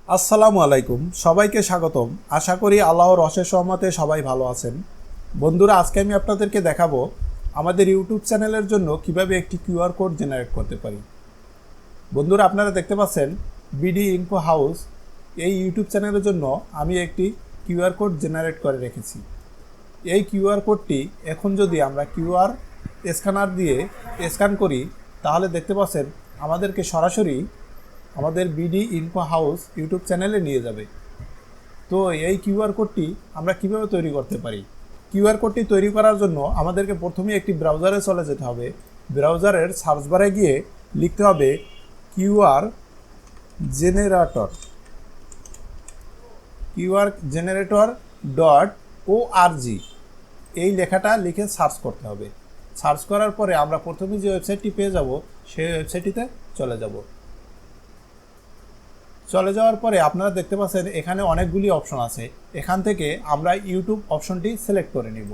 আসসালামু আলাইকুম, সবাইকে স্বাগতম। আশা করি আল্লাহর অশেষ রহমতে সবাই ভালো আছেন। বন্ধুরা, আজকে আমি আপনাদেরকে দেখাবো আমাদের ইউটিউব চ্যানেলের জন্য কিভাবে একটি কিউআর কোড জেনারেট করতে পারি। বন্ধুরা, আপনারা দেখতে পাচ্ছেন বিডি ইনফো হাউস এই ইউটিউব চ্যানেলের জন্য আমি একটি কিউআর কোড জেনারেট করে রেখেছি। এই কিউআর কোডটি এখন যদি আমরা কিউআর স্ক্যানার দিয়ে স্ক্যান করি তাহলে দেখতে পাচ্ছেন আমাদেরকে সরাসরি আমাদের বিডি ইনফো হাউস ইউটিউব চ্যানেলে নিয়ে যাবে। তো এই কিউআর কোডটি আমরা কিভাবে তৈরি করতে পারি? কিউআর কোডটি তৈরি করার জন্য আমাদেরকে প্রথমে একটি ব্রাউজারে চলে যেতে হবে। ব্রাউজারের সার্চ বারে গিয়ে লিখতে হবে কিউআর জেনারেটর .org। এই লেখাটা লিখে সার্চ করতে হবে। সার্চ করার পরে আমরা প্রথমে যে ওয়েবসাইটটি পেয়ে যাব সেই ওয়েবসাইটটিতে চলে যাওয়ার পরে আপনারা দেখতে পাচ্ছেন এখানে অনেকগুলি অপশন আছে। এখান থেকে আমরা ইউটিউব অপশনটি সিলেক্ট করে নিব।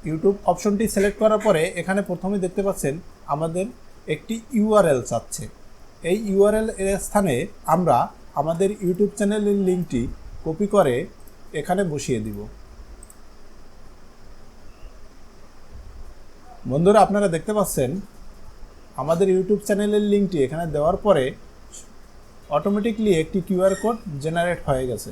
ইউটিউব অপশনটি সিলেক্ট করার পরে এখানে প্রথমে দেখতে পাচ্ছেন আমাদের একটি ইউআরএল চাচ্ছে। এই ইউআরএল এর স্থানে আমরা আমাদের ইউটিউব চ্যানেলের লিঙ্কটি কপি করে এখানে বসিয়ে দিব। বন্ধুরা, আপনারা দেখতে পাচ্ছেন আমাদের ইউটিউব চ্যানেলের লিঙ্কটি এখানে দেওয়ার পরে অটোমেটিকলি একটি কিউআর কোড জেনারেট হয়ে গেছে।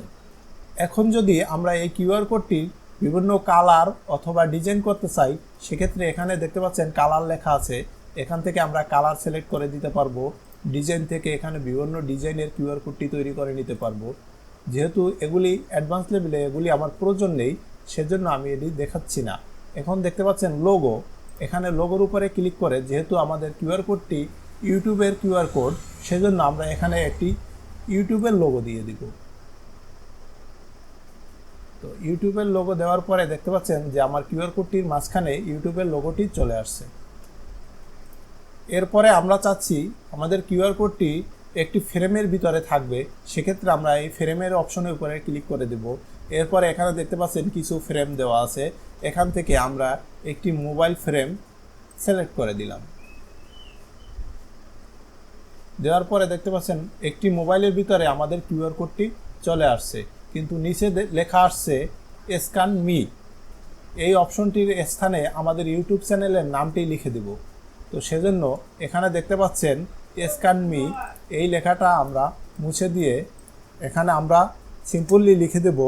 এখন যদি আমরা এই কিউআর কোডটি বিভিন্ন কালার অথবা ডিজাইন করতে চাই, সেক্ষেত্রে এখানে দেখতে পাচ্ছেন কালার লেখা আছে। এখান থেকে আমরা কালার সিলেক্ট করে দিতে পারবো। ডিজাইন থেকে এখানে বিভিন্ন ডিজাইনের কিউআর কোডটি তৈরি করে নিতে পারবো। যেহেতু এগুলি অ্যাডভান্স লেভেলে, এগুলি আমার প্রয়োজন নেই, সেজন্য আমি এটি দেখাচ্ছি না। এখন দেখতে পাচ্ছেন লোগো। এখানে লোগোর উপরে ক্লিক করে, যেহেতু আমাদের কিউআর কোডটি ইউটিউবের কিউআর কোড, সেজন্য আমরা এখানে একটি ইউটিউবের লোগো দিয়ে দিব। তো ইউটিউবের লোগো দেওয়ার পরে দেখতে পাচ্ছেন যে আমার কিউআর কোডটির মাঝখানে ইউটিউবের লোগোটি চলে আসছে। এরপরে আমরা চাচ্ছি আমাদের কিউআর কোডটি একটি ফ্রেমের ভিতরে থাকবে। সেক্ষেত্রে আমরা এই ফ্রেমের অপশনের উপরে ক্লিক করে দেব। এরপরে এখানে দেখতে পাচ্ছেন কিছু ফ্রেম দেওয়া আছে। এখান থেকে আমরা একটি মোবাইল ফ্রেম সিলেক্ট করে দিলাম। দেওয়ার পরে দেখতে পাচ্ছেন একটি মোবাইলের ভিতরে আমাদের কিউআর কোডটি চলে আসছে, কিন্তু নিচে লেখা আসছে স্ক্যান মি। এই অপশনটির স্থানে আমাদের ইউটিউব চ্যানেলের নামটি লিখে দেব। তো সেজন্য এখানে দেখতে পাচ্ছেন স্ক্যান মি, এই লেখাটা আমরা মুছে দিয়ে এখানে আমরা সিম্পলি লিখে দেব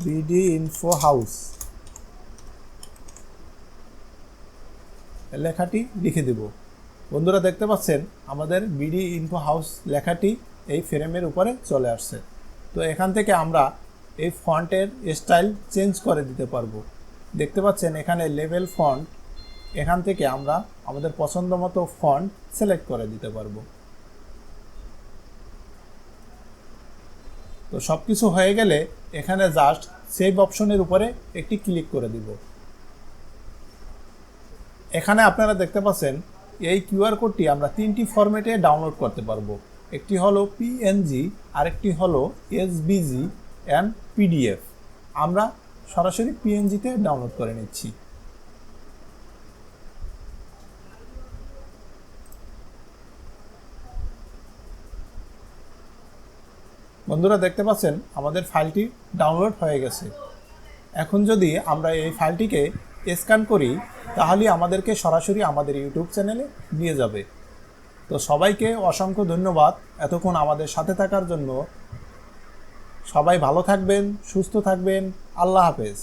বিডি ইনফো হাউস। লেখাটি লিখে দেব। বন্ধুরা, দেখতে পাচ্ছেন আমাদের বিডি ইনফো হাউস লেখাটি এই ফ্রেমের উপরে চলে আসছে। তো এখান থেকে আমরা এই ফন্টের স্টাইল চেঞ্জ করে দিতে পারবো। দেখতে পাচ্ছেন এখানে লেভেল ফন্ট, এখান থেকে আমরা আমাদের পছন্দ মতো ফন্ট সিলেক্ট করে দিতে পারবো। তো সব কিছু হয়ে গেলে এখানে জাস্ট সেভ অপশনের উপরে একটি ক্লিক করে দিব। এখানে আপনারা দেখতে পাচ্ছেন এই কিউআর কোডটি আমরা তিনটি ফরম্যাটে ডাউনলোড করতে পারবো। একটি হলো পিএনজি, আরেকটি হলো এসভিজি অ্যান্ড পিডিএফ। আমরা সরাসরি পিএনজিতে ডাউনলোড করে নিচ্ছি। বন্ধুরা, দেখতে পাচ্ছেন আমাদের ফাইলটি ডাউনলোড হয়ে গেছে। এখন যদি আমরা এই ফাইলটিকে স্ক্যান করি তাহলে আমাদেরকে সরাসরি আমাদের ইউটিউব চ্যানেলে নিয়ে যাবে। তো সবাইকে অসংখ্য ধন্যবাদ এতক্ষণ আমাদের সাথে থাকার জন্য। সবাই ভালো থাকবেন, সুস্থ থাকবেন। আল্লাহ হাফেজ।